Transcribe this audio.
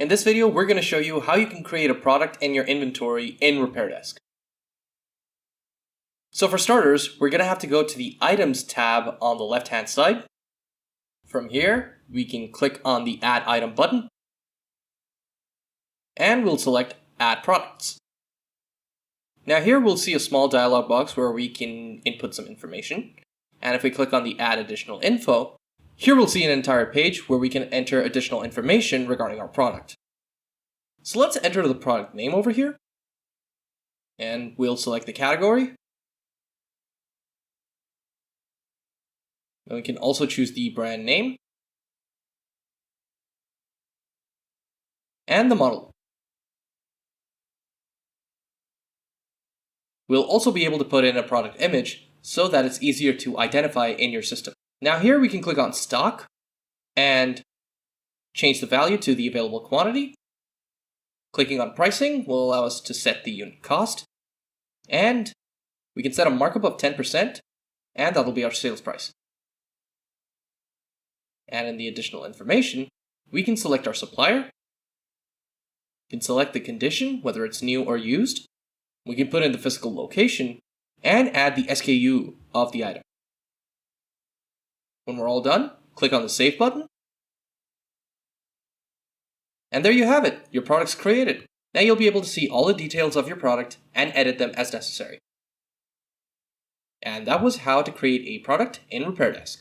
In this video, we're going to show you how you can create a product in your inventory in RepairDesk. So for starters, we're going to have to go to the Items tab on the left-hand side. From here, we can click on the Add Item button, and we'll select Add Products. Now here we'll see a small dialog box where we can input some information, and if we click on the Add Additional Info, here we'll see an entire page where we can enter additional information regarding our product. So let's enter the product name over here, and we'll select the category. And we can also choose the brand name and the model. We'll also be able to put in a product image so that it's easier to identify in your system. Now here we can click on stock and change the value to the available quantity. Clicking on pricing will allow us to set the unit cost, and we can set a markup of 10%, and that'll be our sales price. And in the additional information, we can select our supplier. We can select the condition, whether it's new or used. We can put in the physical location and add the SKU of the item. When we're all done, click on the Save button. And there you have it, your product's created. Now you'll be able to see all the details of your product and edit them as necessary. And that was how to create a product in RepairDesk.